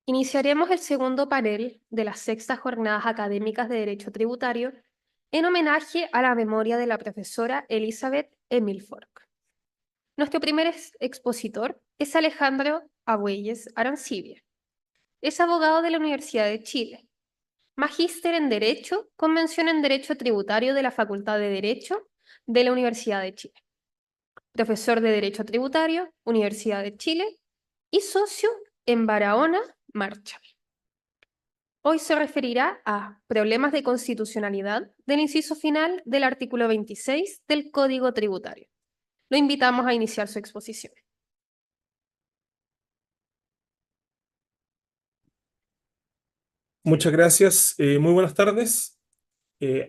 Iniciaremos el segundo panel de las sextas jornadas académicas de Derecho Tributario en homenaje a la memoria de la profesora Elizabeth Emil Fork. Nuestro primer expositor es Alejandro Agüeyes Arancibia. Es abogado de la Universidad de Chile, magíster en Derecho, convención en Derecho Tributario de la Facultad de Derecho de la Universidad de Chile, profesor de Derecho Tributario, Universidad de Chile y socio en Barahona Marcha. Hoy se referirá a problemas de constitucionalidad del inciso final del artículo 26 del Código Tributario. Lo invitamos a iniciar su exposición. Muchas gracias. Muy buenas tardes.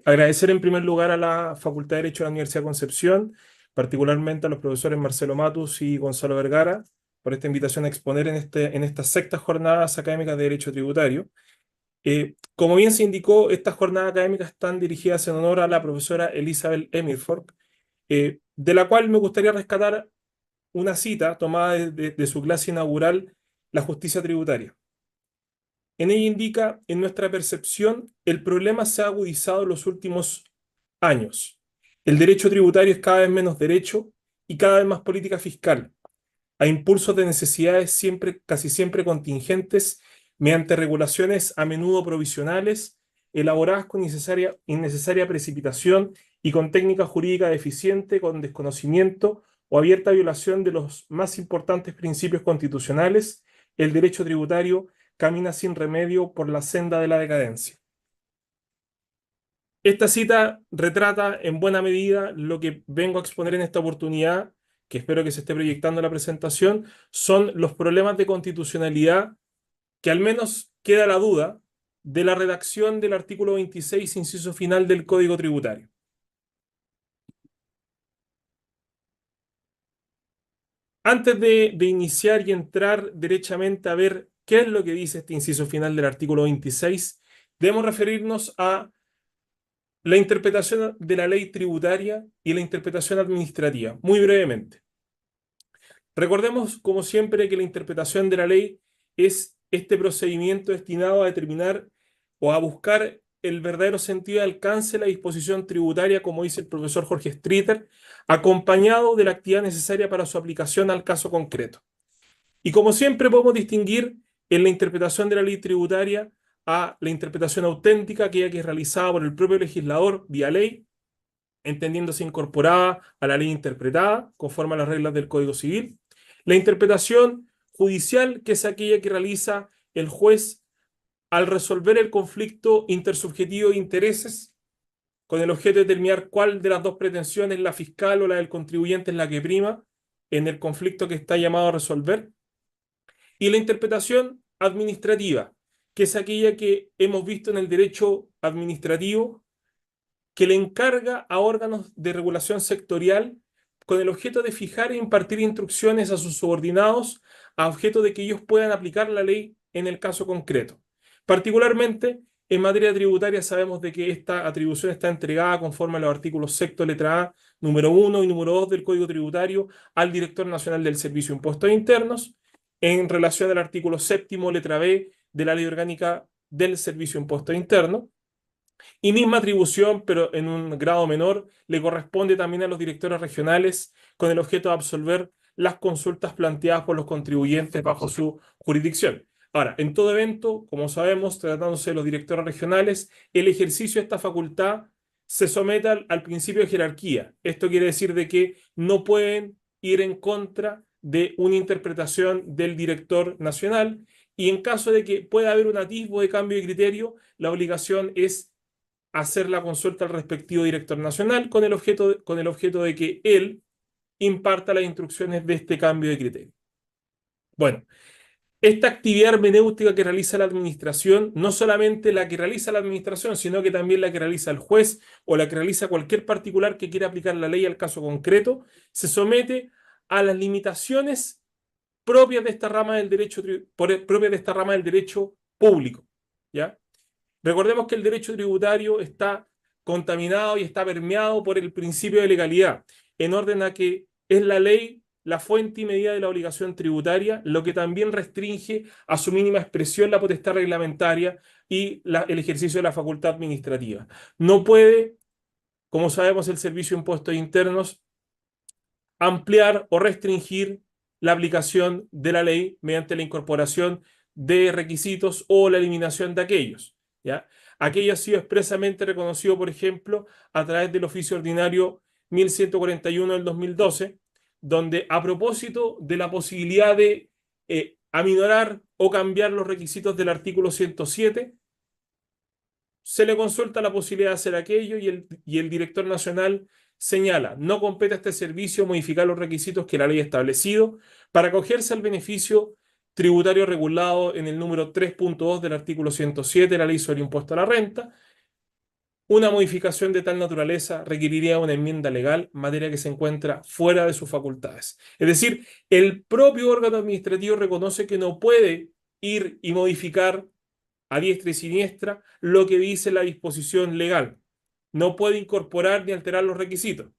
Agradecer en primer lugar a la Facultad de Derecho de la Universidad de Concepción, particularmente a los profesores Marcelo Matus y Gonzalo Vergara, por esta invitación a exponer en estas sextas jornadas académicas de Derecho Tributario. Como bien se indicó, estas jornadas académicas están dirigidas en honor a la profesora Elizabeth Emilfork, de la cual me gustaría rescatar una cita tomada de su clase inaugural, La justicia tributaria. En ella indica, en nuestra percepción, el problema se ha agudizado en los últimos años. El derecho tributario es cada vez menos derecho y cada vez más política fiscal, a impulsos de necesidades casi siempre contingentes, mediante regulaciones a menudo provisionales, elaboradas con innecesaria precipitación y con técnica jurídica deficiente, con desconocimiento o abierta violación de los más importantes principios constitucionales. El derecho tributario camina sin remedio por la senda de la decadencia. Esta cita retrata en buena medida lo que vengo a exponer en esta oportunidad, que espero que se esté proyectando en la presentación, son los problemas de constitucionalidad que al menos queda la duda de la redacción del artículo 26, inciso final del Código Tributario. Antes de iniciar y entrar derechamente a ver qué es lo que dice este inciso final del artículo 26, debemos referirnos a la interpretación de la ley tributaria y la interpretación administrativa, muy brevemente. Recordemos, como siempre, que la interpretación de la ley es este procedimiento destinado a determinar o a buscar el verdadero sentido y alcance de la disposición tributaria, como dice el profesor Jorge Streeter, acompañado de la actividad necesaria para su aplicación al caso concreto. Y como siempre podemos distinguir en la interpretación de la ley tributaria a la interpretación auténtica, aquella que es realizada por el propio legislador vía ley, entendiéndose incorporada a la ley interpretada, conforme a las reglas del Código Civil. La interpretación judicial, que es aquella que realiza el juez al resolver el conflicto intersubjetivo de intereses, con el objeto de determinar cuál de las dos pretensiones, la fiscal o la del contribuyente, es la que prima en el conflicto que está llamado a resolver. Y la interpretación administrativa, que es aquella que hemos visto en el derecho administrativo, que le encarga a órganos de regulación sectorial con el objeto de fijar e impartir instrucciones a sus subordinados a objeto de que ellos puedan aplicar la ley en el caso concreto. Particularmente, en materia tributaria sabemos de que esta atribución está entregada conforme a los artículos sexto, letra A, número 1 y número 2 del Código Tributario al Director Nacional del Servicio de Impuestos Internos, en relación al artículo séptimo, letra B, de la Ley Orgánica del Servicio de Impuestos Internos. Y misma atribución, pero en un grado menor, le corresponde también a los directores regionales con el objeto de absolver las consultas planteadas por los contribuyentes bajo su jurisdicción. Ahora, en todo evento, como sabemos, tratándose de los directores regionales, el ejercicio de esta facultad se somete al principio de jerarquía. Esto quiere decir de que no pueden ir en contra de una interpretación del director nacional, y en caso de que pueda haber un atisbo de cambio de criterio, la obligación es hacer la consulta al respectivo director nacional con el objeto de que él imparta las instrucciones de este cambio de criterio. Bueno, esta actividad hermenéutica que realiza la administración, no solamente la que realiza la administración, sino que también la que realiza el juez o la que realiza cualquier particular que quiera aplicar la ley al caso concreto, se somete a las limitaciones propias de esta rama del derecho, propias de esta rama del derecho público, ¿ya? Recordemos que el derecho tributario está contaminado y está permeado por el principio de legalidad, en orden a que es la ley la fuente y medida de la obligación tributaria, lo que también restringe a su mínima expresión la potestad reglamentaria y el ejercicio de la facultad administrativa. No puede, como sabemos, el Servicio de Impuestos Internos ampliar o restringir la aplicación de la ley mediante la incorporación de requisitos o la eliminación de aquellos, ¿ya? Aquello ha sido expresamente reconocido, por ejemplo, a través del oficio ordinario 1141 del 2012, donde a propósito de la posibilidad de aminorar o cambiar los requisitos del artículo 107, se le consulta la posibilidad de hacer aquello y el director nacional señala, no compete a este servicio modificar los requisitos que la ley ha establecido para acogerse al beneficio tributario regulado en el número 3.2 del artículo 107 de la ley sobre impuesto a la renta. Una modificación de tal naturaleza requeriría una enmienda legal, materia que se encuentra fuera de sus facultades. Es decir, el propio órgano administrativo reconoce que no puede ir y modificar a diestra y siniestra lo que dice la disposición legal. No puede incorporar ni alterar los requisitos,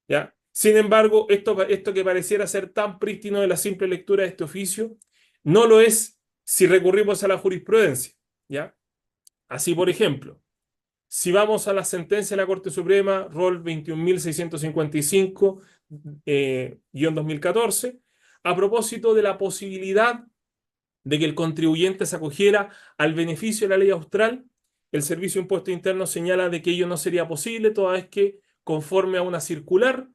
¿ya? Sin embargo, esto que pareciera ser tan prístino de la simple lectura de este oficio, no lo es si recurrimos a la jurisprudencia, ¿ya? Así, por ejemplo, si vamos a la sentencia de la Corte Suprema, rol 21.655, 2014, a propósito de la posibilidad de que el contribuyente se acogiera al beneficio de la ley austral, el Servicio de Impuestos Internos señala de que ello no sería posible, toda vez que, conforme a una circular,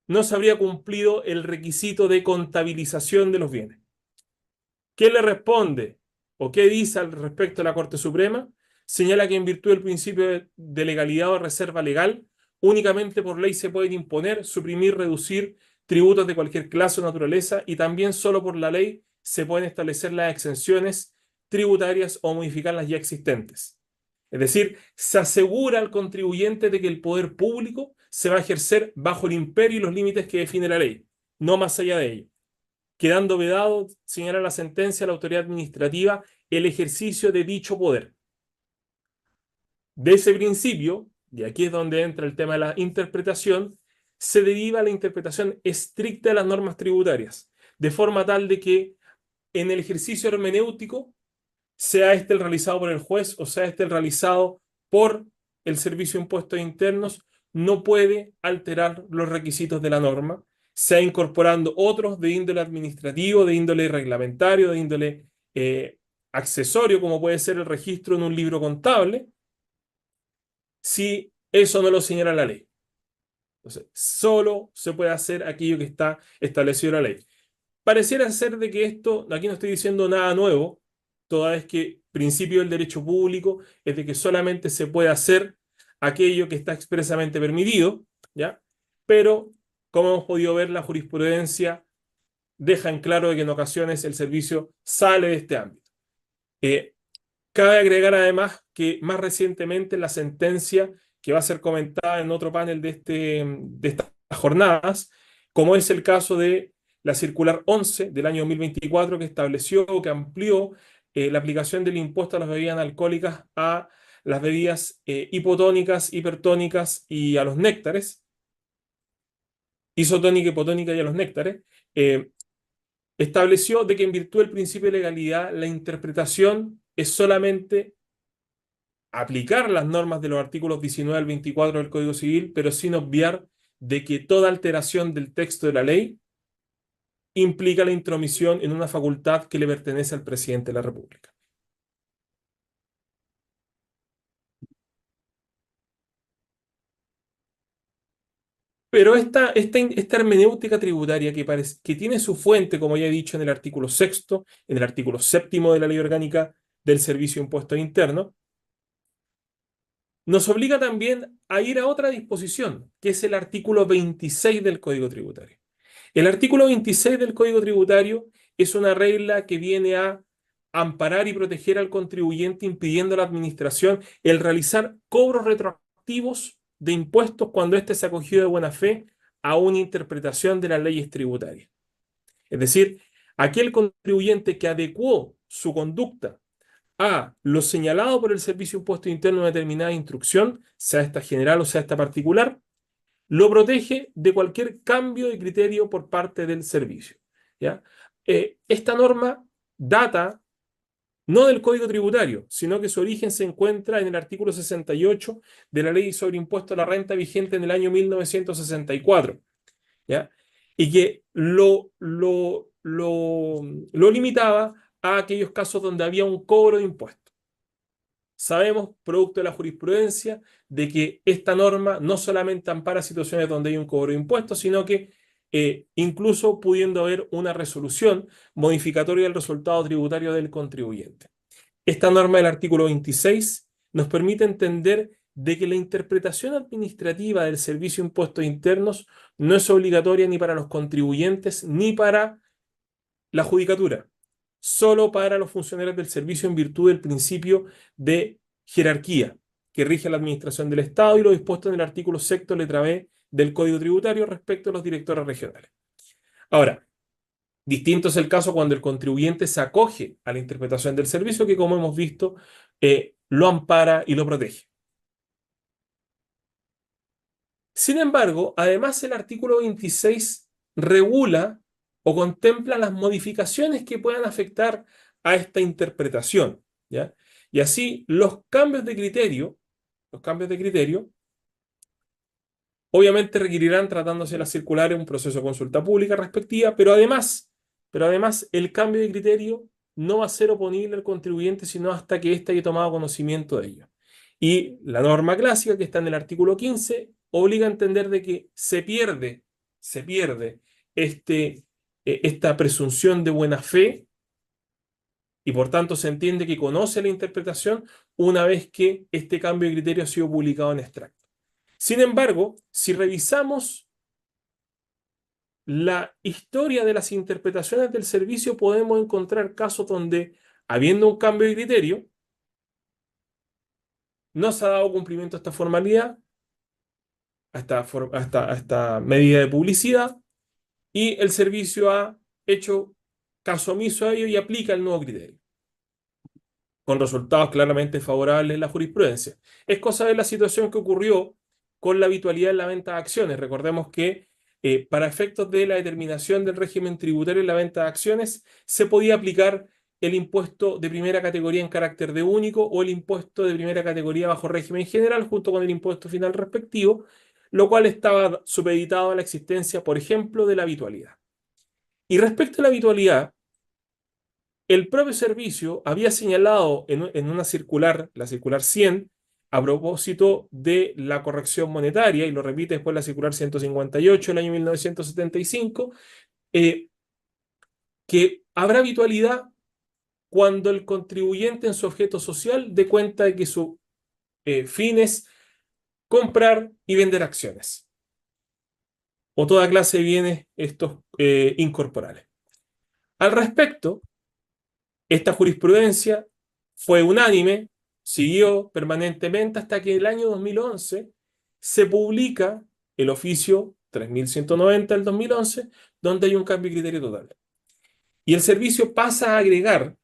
no se habría cumplido el requisito de contabilización de los bienes. ¿Qué le responde o qué dice al respecto de la Corte Suprema? Señala que en virtud del principio de legalidad o reserva legal, únicamente por ley se pueden imponer, suprimir, reducir tributos de cualquier clase o naturaleza, y también solo por la ley se pueden establecer las exenciones tributarias o modificar las ya existentes. Es decir, se asegura al contribuyente de que el poder público se va a ejercer bajo el imperio y los límites que define la ley, no más allá de ello. Quedando vedado, señala la sentencia, a la autoridad administrativa el ejercicio de dicho poder. De ese principio, y aquí es donde entra el tema de la interpretación, se deriva la interpretación estricta de las normas tributarias, de forma tal de que en el ejercicio hermenéutico, sea este el realizado por el juez o sea este el realizado por el Servicio de Impuestos Internos, no puede alterar los requisitos de la norma, sea incorporando otros de índole administrativo, de índole reglamentario, de índole accesorio, como puede ser el registro en un libro contable, si eso no lo señala la ley. Entonces, solo se puede hacer aquello que está establecido en la ley. Pareciera ser de que esto, aquí no estoy diciendo nada nuevo, toda vez que principio del derecho público es de que solamente se puede hacer aquello que está expresamente permitido, ¿ya? Pero, como hemos podido ver, la jurisprudencia deja en claro de que en ocasiones el servicio sale de este ámbito. Cabe agregar además que más recientemente la sentencia que va a ser comentada en otro panel de estas jornadas, como es el caso de la circular 11 del año 2024, que estableció o que amplió la aplicación del impuesto a las bebidas alcohólicas a las bebidas hipotónicas, hipertónicas y a los néctares, isotónica, hipotónica y a los néctares, estableció de que en virtud del principio de legalidad la interpretación es solamente aplicar las normas de los artículos 19 al 24 del Código Civil, pero sin obviar de que toda alteración del texto de la ley implica la intromisión en una facultad que le pertenece al presidente de la República. Pero esta hermenéutica tributaria que tiene su fuente, como ya he dicho, en el artículo sexto, en el artículo séptimo de la Ley Orgánica del Servicio de Impuestos Internos, nos obliga también a ir a otra disposición, que es el artículo 26 del Código Tributario. El artículo 26 del Código Tributario es una regla que viene a amparar y proteger al contribuyente, impidiendo a la administración el realizar cobros retroactivos de impuestos cuando éste se acogió de buena fe a una interpretación de las leyes tributarias. Es decir, aquel contribuyente que adecuó su conducta a lo señalado por el Servicio de Impuestos Internos en una determinada instrucción, sea esta general o sea esta particular, lo protege de cualquier cambio de criterio por parte del servicio, ¿ya? Esta norma data no del Código Tributario, sino que su origen se encuentra en el artículo 68 de la Ley sobre Impuesto a la Renta vigente en el año 1964, ¿ya? Y que lo limitaba a aquellos casos donde había un cobro de impuestos. Sabemos, producto de la jurisprudencia, de que esta norma no solamente ampara situaciones donde hay un cobro de impuestos, sino que incluso pudiendo haber una resolución modificatoria del resultado tributario del contribuyente. Esta norma del artículo 26 nos permite entender de que la interpretación administrativa del Servicio de Impuestos Internos no es obligatoria ni para los contribuyentes ni para la judicatura, solo para los funcionarios del servicio en virtud del principio de jerarquía que rige la administración del Estado y lo dispuesto en el artículo 6, letra B del Código Tributario respecto a los directores regionales. Ahora, distinto es el caso cuando el contribuyente se acoge a la interpretación del servicio que, como hemos visto, lo ampara y lo protege. Sin embargo, además el artículo 26 regula o contempla las modificaciones que puedan afectar a esta interpretación, ¿ya? Y así los cambios de criterio, obviamente requerirán, tratándose de la circular, un proceso de consulta pública respectiva, pero además el cambio de criterio no va a ser oponible al contribuyente, sino hasta que éste haya tomado conocimiento de ello. Y la norma clásica, que está en el artículo 15, obliga a entender de que se pierde esta presunción de buena fe y por tanto se entiende que conoce la interpretación una vez que este cambio de criterio ha sido publicado en extracto. Sin embargo, si revisamos la historia de las interpretaciones del servicio, podemos encontrar casos donde, habiendo un cambio de criterio, no se ha dado cumplimiento a esta formalidad, a esta medida de publicidad, y el servicio ha hecho caso omiso a ello y aplica el nuevo criterio, con resultados claramente favorables en la jurisprudencia. Es cosa de la situación que ocurrió con la habitualidad en la venta de acciones. Recordemos que para efectos de la determinación del régimen tributario en la venta de acciones, se podía aplicar el impuesto de primera categoría en carácter de único o el impuesto de primera categoría bajo régimen general junto con el impuesto final respectivo, lo cual estaba supeditado a la existencia, por ejemplo, de la habitualidad. Y respecto a la habitualidad, el propio servicio había señalado en una circular, la circular 100, a propósito de la corrección monetaria, y lo repite después la circular 158 del año 1975, que habrá habitualidad cuando el contribuyente en su objeto social dé cuenta de que su fin es comprar y vender acciones o toda clase de bienes estos incorporales. Al respecto, esta jurisprudencia fue unánime, siguió permanentemente hasta que en el año 2011 se publica el oficio 3190 del 2011, donde hay un cambio de criterio total. Y el servicio pasa a agregar,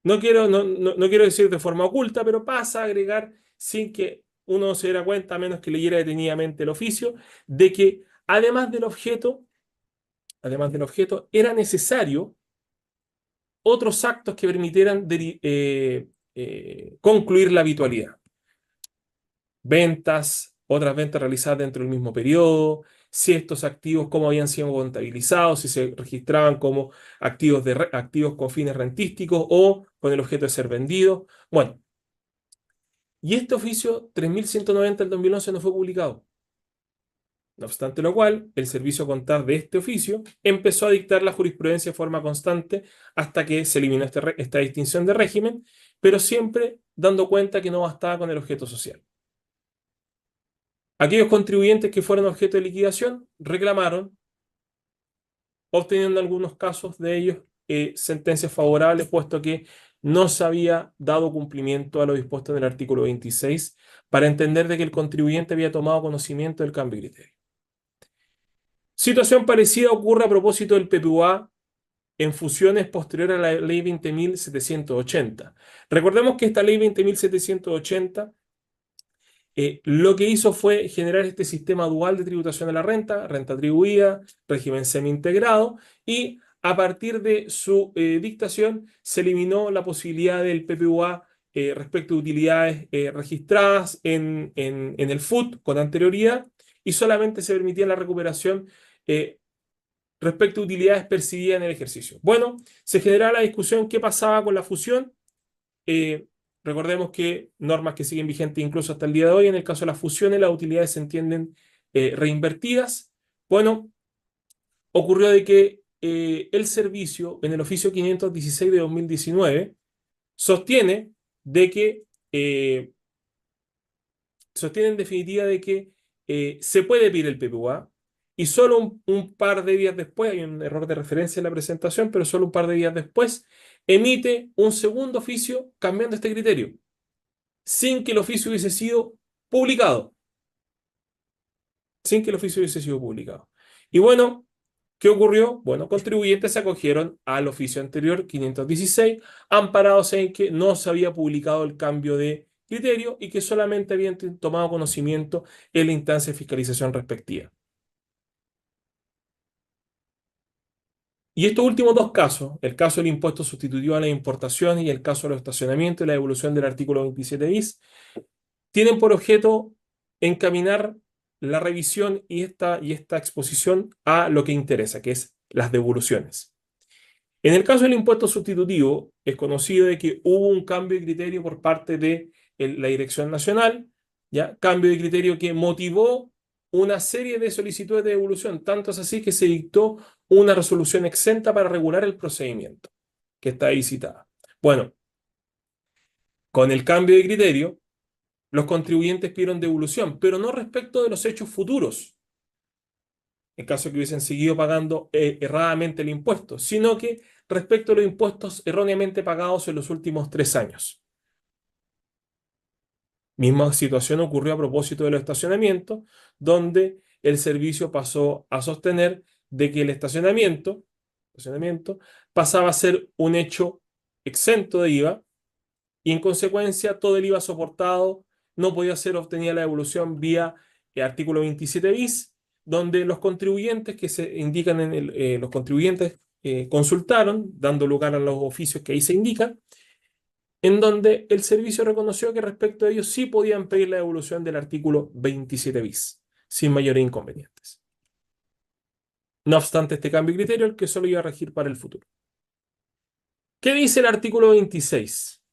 no quiero decir de forma oculta, pero pasa a agregar sin que uno se diera cuenta, a menos que leyera detenidamente el oficio, de que además del objeto, era necesario otros actos que permitieran concluir la habitualidad. Otras ventas realizadas dentro del mismo periodo, si estos activos cómo habían sido contabilizados, si se registraban como activos con fines rentísticos o con el objeto de ser vendidos. Bueno, y este oficio 3190 del 2011 no fue publicado. No obstante lo cual, el servicio a contar de este oficio empezó a dictar la jurisprudencia de forma constante hasta que se eliminó esta distinción de régimen, pero siempre dando cuenta que no bastaba con el objeto social. Aquellos contribuyentes que fueron objeto de liquidación reclamaron, obteniendo en algunos casos de ellos sentencias favorables, puesto que no se había dado cumplimiento a lo dispuesto en el artículo 26 para entender de que el contribuyente había tomado conocimiento del cambio de criterio. Situación parecida ocurre a propósito del PPUA en fusiones posterior a la ley 20.780. Recordemos que esta ley 20.780 lo que hizo fue generar este sistema dual de tributación a la renta, renta atribuida, régimen semi-integrado, y a partir de su dictación se eliminó la posibilidad del PPUA respecto de utilidades registradas en el FUT con anterioridad, y solamente se permitía la recuperación respecto a utilidades percibidas en el ejercicio. Bueno, se generaba la discusión qué pasaba con la fusión. Eh, Recordemos que normas que siguen vigentes incluso hasta el día de hoy, en el caso de las fusiones, las utilidades se entienden reinvertidas. Bueno, ocurrió de que el servicio en el oficio 516 de 2019 sostiene de que sostiene en definitiva de que se puede pedir el PPUA, y solo un par de días después, hay un error de referencia en la presentación, pero solo un par de días después, emite un segundo oficio cambiando este criterio, sin que el oficio hubiese sido publicado, sin que el oficio hubiese sido publicado. Y bueno, ¿qué ocurrió? Bueno, contribuyentes se acogieron al oficio anterior, 516, amparados en que no se había publicado el cambio de criterio y que solamente habían tomado conocimiento en la instancia de fiscalización respectiva. Y estos últimos dos casos, el caso del impuesto sustitutivo a las importaciones y el caso de los estacionamientos y la devolución del artículo 27 bis, tienen por objeto encaminar la revisión y esta exposición a lo que interesa, que es las devoluciones. En el caso del impuesto sustitutivo, es conocido de que hubo un cambio de criterio por parte de la Dirección Nacional, ¿ya? Cambio de criterio que motivó una serie de solicitudes de devolución, tanto es así que se dictó una resolución exenta para regular el procedimiento, que está ahí citada. Bueno, con el cambio de criterio, los contribuyentes pidieron devolución, pero no respecto de los hechos futuros, en caso que hubiesen seguido pagando erradamente el impuesto, sino que respecto a los impuestos erróneamente pagados en los últimos 3 años. Misma situación ocurrió a propósito de los estacionamientos, donde el servicio pasó a sostener de que el estacionamiento pasaba a ser un hecho exento de IVA, y en consecuencia todo el IVA soportado no podía ser obtenida la devolución vía el artículo 27 bis, donde los contribuyentes que se indican los contribuyentes consultaron, dando lugar a los oficios que ahí se indican, en donde el servicio reconoció que respecto a ellos sí podían pedir la devolución del artículo 27 bis, sin mayores inconvenientes. No obstante este cambio de criterio, el que solo iba a regir para el futuro. ¿Qué dice el artículo 26?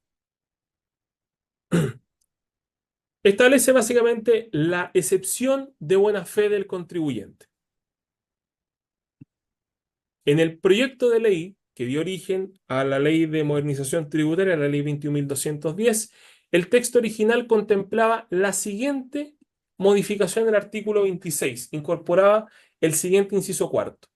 Establece básicamente la excepción de buena fe del contribuyente. En el proyecto de ley que dio origen a la Ley de Modernización Tributaria, la Ley 21.210, el texto original contemplaba la siguiente modificación del artículo 26. Incorporaba el siguiente inciso cuarto.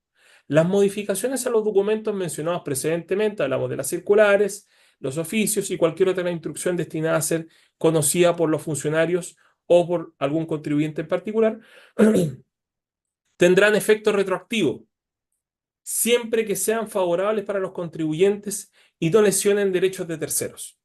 Las modificaciones a los documentos mencionados precedentemente, hablamos de las circulares, los oficios y cualquier otra instrucción destinada a ser conocida por los funcionarios o por algún contribuyente en particular, tendrán efecto retroactivo siempre que sean favorables para los contribuyentes y no lesionen derechos de terceros.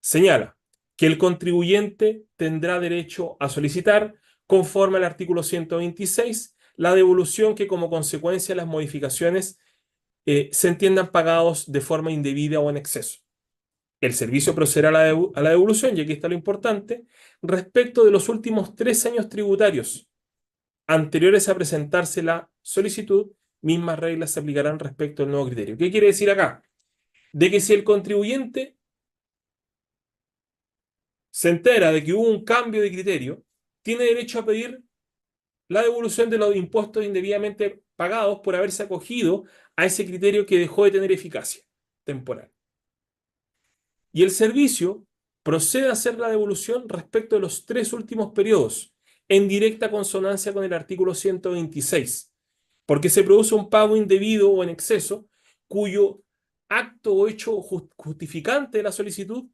Señala que el contribuyente tendrá derecho a solicitar, conforme al artículo 126, la devolución que como consecuencia de las modificaciones se entiendan pagados de forma indebida o en exceso. El servicio procederá a la devolución, y aquí está lo importante, respecto de los últimos 3 años tributarios anteriores a presentarse la solicitud. Mismas reglas se aplicarán respecto al nuevo criterio. ¿Qué quiere decir acá? De que si el contribuyente se entera de que hubo un cambio de criterio, tiene derecho a pedir la devolución de los impuestos indebidamente pagados por haberse acogido a ese criterio que dejó de tener eficacia temporal. Y el servicio procede a hacer la devolución respecto de los 3 últimos periodos, en directa consonancia con el artículo 126, porque se produce un pago indebido o en exceso, cuyo acto o hecho justificante de la solicitud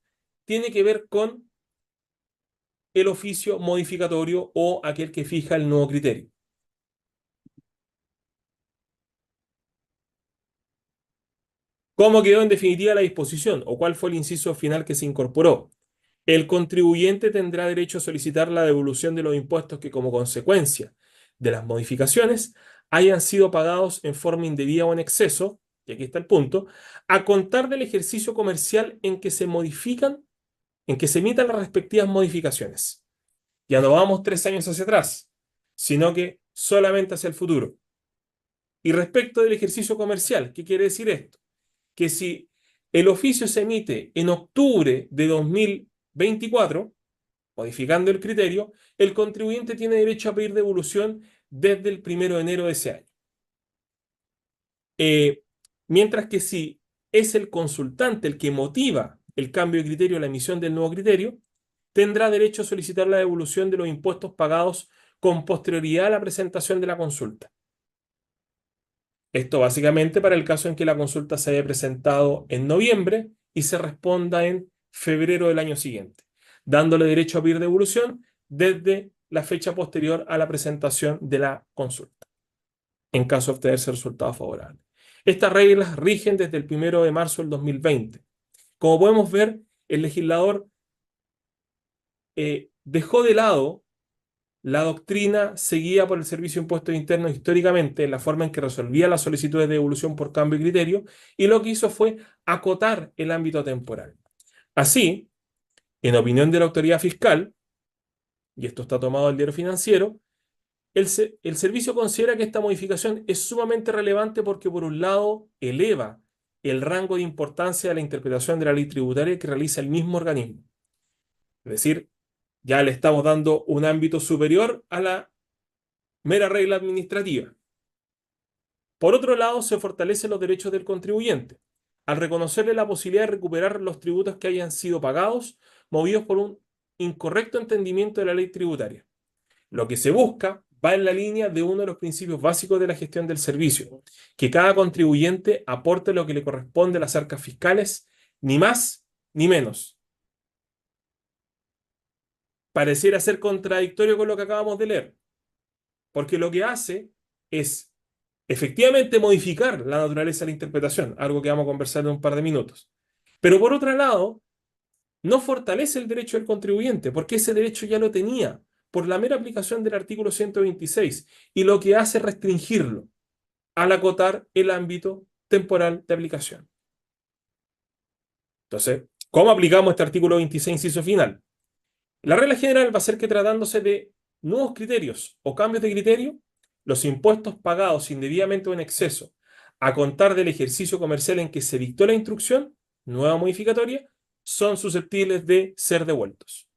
tiene que ver con el oficio modificatorio o aquel que fija el nuevo criterio. ¿Cómo quedó en definitiva la disposición o cuál fue el inciso final que se incorporó? El contribuyente tendrá derecho a solicitar la devolución de los impuestos que, como consecuencia de las modificaciones, hayan sido pagados en forma indebida o en exceso, y aquí está el punto, a contar del ejercicio comercial en que se modifican, en que se emitan las respectivas modificaciones. Ya no vamos 3 años hacia atrás, sino que solamente hacia el futuro. Y respecto del ejercicio comercial, ¿qué quiere decir esto? Que si el oficio se emite en octubre de 2024, modificando el criterio, el contribuyente tiene derecho a pedir devolución desde el 1 de enero de ese año. Eh, Mientras que si es el consultante el que motiva el cambio de criterio o la emisión del nuevo criterio, tendrá derecho a solicitar la devolución de los impuestos pagados con posterioridad a la presentación de la consulta. Esto básicamente para el caso en que la consulta se haya presentado en noviembre y se responda en febrero del año siguiente, dándole derecho a pedir devolución desde la fecha posterior a la presentación de la consulta, en caso de obtenerse resultados favorables. Estas reglas rigen desde el 1 de marzo del 2020. Como podemos ver, el legislador dejó de lado la doctrina seguida por el Servicio de Impuestos Internos históricamente en la forma en que resolvía las solicitudes de devolución por cambio de criterio, y lo que hizo fue acotar el ámbito temporal. Así, en opinión de la autoridad fiscal, y esto está tomado del Diario Financiero, el servicio considera que esta modificación es sumamente relevante porque, por un lado, eleva el rango de importancia de la interpretación de la ley tributaria que realiza el mismo organismo. Es decir, ya le estamos dando un ámbito superior a la mera regla administrativa. Por otro lado, se fortalecen los derechos del contribuyente, al reconocerle la posibilidad de recuperar los tributos que hayan sido pagados, movidos por un incorrecto entendimiento de la ley tributaria. Lo que se busca va en la línea de uno de los principios básicos de la gestión del servicio, que cada contribuyente aporte lo que le corresponde a las arcas fiscales, ni más ni menos. Pareciera ser contradictorio con lo que acabamos de leer, porque lo que hace es efectivamente modificar la naturaleza de la interpretación, algo que vamos a conversar en un par de minutos. Pero por otro lado, no fortalece el derecho del contribuyente, porque ese derecho ya lo tenía por la mera aplicación del artículo 126, y lo que hace es restringirlo al acotar el ámbito temporal de aplicación. Entonces, ¿cómo aplicamos este artículo 26, inciso final? La regla general va a ser que, tratándose de nuevos criterios o cambios de criterio, los impuestos pagados indebidamente o en exceso a contar del ejercicio comercial en que se dictó la instrucción nueva modificatoria son susceptibles de ser devueltos.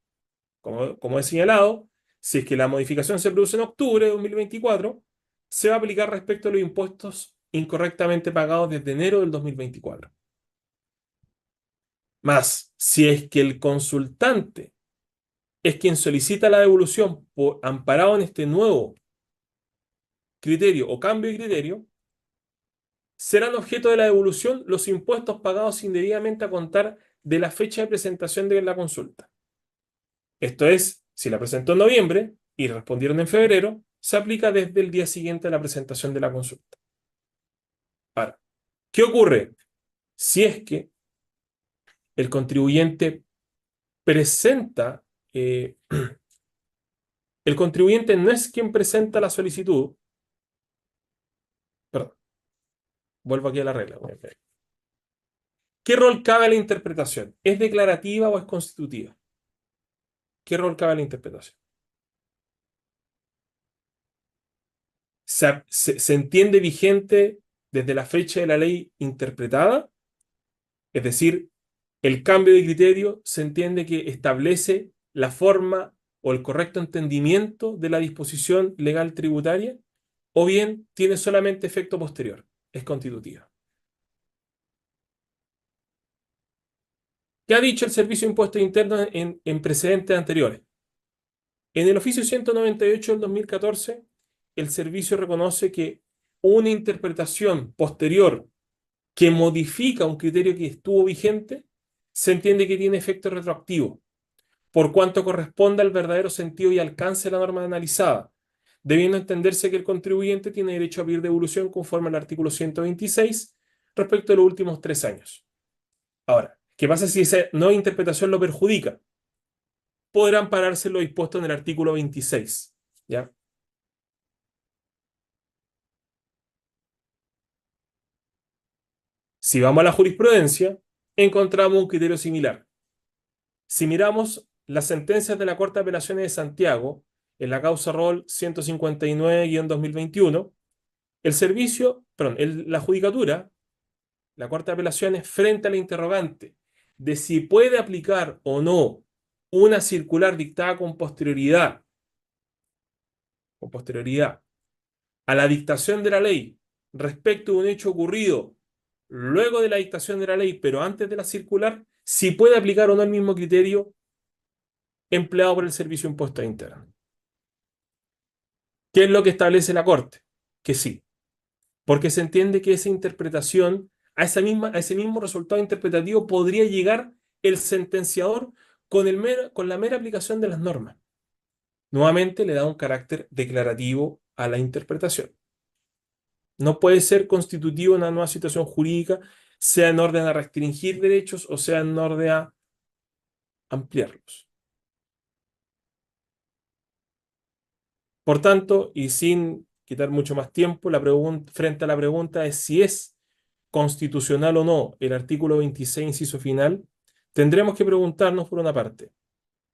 Como he señalado, si es que la modificación se produce en octubre de 2024, se va a aplicar respecto a los impuestos incorrectamente pagados desde enero del 2024. Más, si es que el consultante es quien solicita la devolución amparado en este nuevo criterio o cambio de criterio, serán objeto de la devolución los impuestos pagados indebidamente a contar de la fecha de presentación de la consulta. Esto es, si la presentó en noviembre y respondieron en febrero, se aplica desde el día siguiente a la presentación de la consulta. Ahora, ¿qué ocurre si es que el contribuyente presenta, el contribuyente no es quien presenta la solicitud? Perdón, vuelvo aquí a la regla. ¿Qué rol cabe a la interpretación? ¿Es declarativa o es constitutiva? ¿Qué rol cabe a la interpretación? ¿Se entiende vigente desde la fecha de la ley interpretada? Es decir, el cambio de criterio se entiende que establece la forma o el correcto entendimiento de la disposición legal tributaria, o bien tiene solamente efecto posterior, es constitutiva. ¿Qué ha dicho el Servicio de Impuestos Internos en precedentes anteriores? En el oficio 198 del 2014, el servicio reconoce que una interpretación posterior que modifica un criterio que estuvo vigente se entiende que tiene efecto retroactivo, por cuanto corresponde al verdadero sentido y alcance de la norma analizada, debiendo entenderse que el contribuyente tiene derecho a pedir devolución conforme al artículo 126 respecto de los últimos 3 años. Ahora, ¿qué pasa si esa nueva interpretación lo perjudica? podrán pararse lo dispuesto en el artículo 26. ¿Ya? Si vamos a la jurisprudencia, encontramos un criterio similar. Si miramos las sentencias de la Corte de Apelaciones de Santiago, en la causa Rol 159-2021, el servicio, perdón, la judicatura, la Corte de Apelaciones, frente al interrogante de si puede aplicar o no una circular dictada con posterioridad a la dictación de la ley respecto de un hecho ocurrido luego de la dictación de la ley, pero antes de la circular, si puede aplicar o no el mismo criterio empleado por el Servicio de Impuestos Internos. ¿Qué es lo que establece la Corte? Que sí, porque se entiende que esa interpretación, a ese mismo resultado interpretativo podría llegar el sentenciador con la mera aplicación de las normas. Nuevamente le da un carácter declarativo a la interpretación. No puede ser constitutivo en una nueva situación jurídica, sea en orden a restringir derechos o sea en orden a ampliarlos. Por tanto, y sin quitar mucho más tiempo, frente a la pregunta de si es constitucional o no el artículo 26, inciso final, tendremos que preguntarnos por una parte,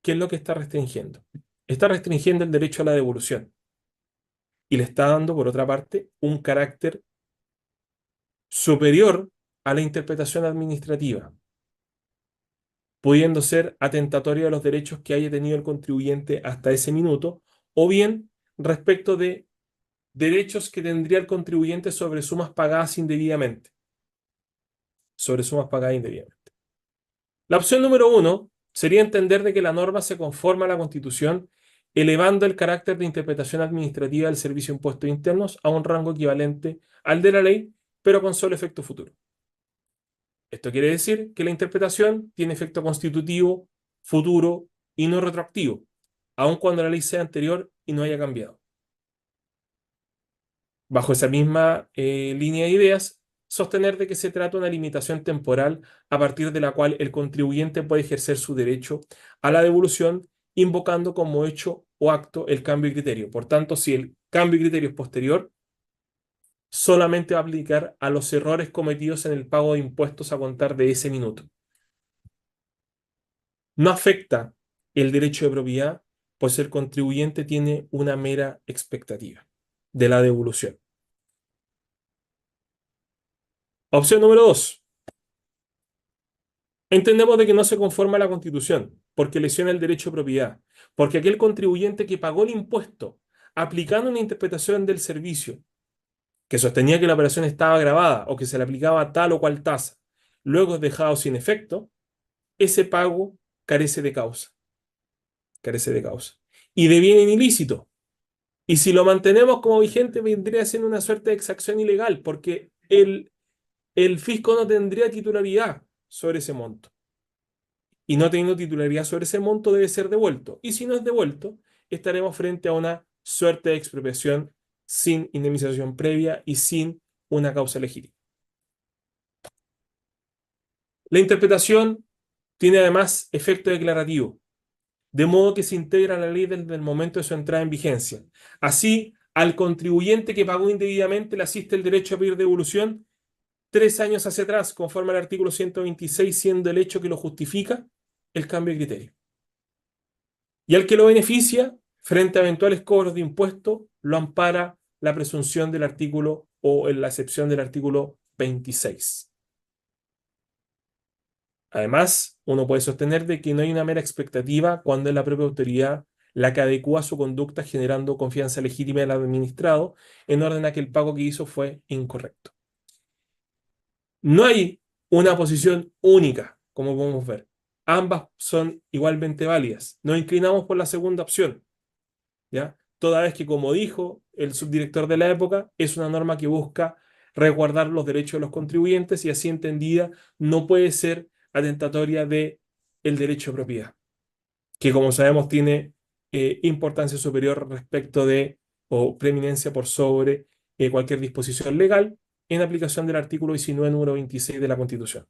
¿qué es lo que está restringiendo? Está restringiendo el derecho a la devolución y le está dando, por otra parte, un carácter superior a la interpretación administrativa, pudiendo ser atentatoria de los derechos que haya tenido el contribuyente hasta ese minuto, o bien respecto de derechos que tendría el contribuyente sobre sumas pagadas indebidamente. Sobre sumas pagadas indebidamente. La opción número 1 sería entender de que la norma se conforma a la Constitución, elevando el carácter de interpretación administrativa del Servicio de Impuestos Internos a un rango equivalente al de la ley, pero con solo efecto futuro. Esto quiere decir que la interpretación tiene efecto constitutivo, futuro y no retroactivo, aun cuando la ley sea anterior y no haya cambiado. Bajo esa misma línea de ideas, sostener de que se trata de una limitación temporal a partir de la cual el contribuyente puede ejercer su derecho a la devolución invocando como hecho o acto el cambio de criterio. Por tanto, si el cambio de criterio es posterior, solamente va a aplicar a los errores cometidos en el pago de impuestos a contar de ese minuto. No afecta el derecho de propiedad, pues el contribuyente tiene una mera expectativa de la devolución. Opción número 2. Entendemos de que no se conforma a la Constitución, porque lesiona el derecho de propiedad, porque aquel contribuyente que pagó el impuesto aplicando una interpretación del servicio que sostenía que la operación estaba grabada o que se le aplicaba tal o cual tasa, luego es dejado sin efecto, ese pago carece de causa. Carece de causa. Y de bien ilícito. Y si lo mantenemos como vigente, vendría siendo una suerte de exacción ilegal, porque el fisco no tendría titularidad sobre ese monto. Y no teniendo titularidad sobre ese monto, debe ser devuelto. Y si no es devuelto, estaremos frente a una suerte de expropiación sin indemnización previa y sin una causa legítima. La interpretación tiene además efecto declarativo, de modo que se integra a la ley desde el momento de su entrada en vigencia. Así, al contribuyente que pagó indebidamente le asiste el derecho a pedir devolución 3 años hacia atrás, conforme al artículo 126, siendo el hecho que lo justifica el cambio de criterio. Y al que lo beneficia, frente a eventuales cobros de impuestos, lo ampara la presunción del artículo o en la excepción del artículo 26. Además, uno puede sostener de que no hay una mera expectativa cuando es la propia autoridad la que adecúa su conducta generando confianza legítima del administrado en orden a que el pago que hizo fue incorrecto. No hay una posición única, como podemos ver. Ambas son igualmente válidas. Nos inclinamos por la segunda opción, ¿ya? Toda vez que, como dijo el subdirector de la época, es una norma que busca resguardar los derechos de los contribuyentes y así entendida no puede ser atentatoria de el derecho de propiedad, que como sabemos tiene importancia superior respecto de o preeminencia por sobre cualquier disposición legal en aplicación del artículo 19, número 26 de la Constitución.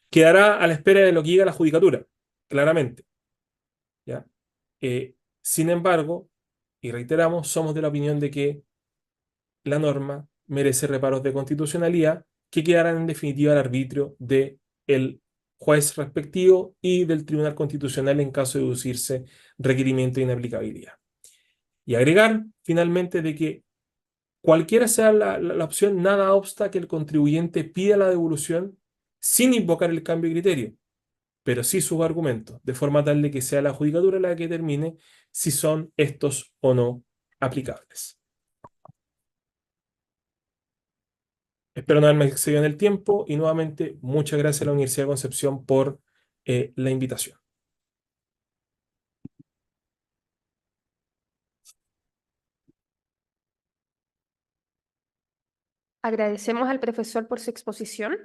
Quedará a la espera de lo que diga la judicatura, claramente. ¿ya? Sin embargo, y reiteramos, somos de la opinión de que la norma merece reparos de constitucionalidad que quedarán en definitiva al arbitrio del juez respectivo y del Tribunal Constitucional en caso de deducirse requerimiento de inaplicabilidad. Y agregar finalmente de que cualquiera sea la opción, nada obsta que el contribuyente pida la devolución sin invocar el cambio de criterio, pero sí sus argumentos, de forma tal de que sea la judicatura la que determine si son estos o no aplicables. Espero no haberme excedido en el tiempo y nuevamente muchas gracias a la Universidad de Concepción por la invitación. Agradecemos al profesor por su exposición.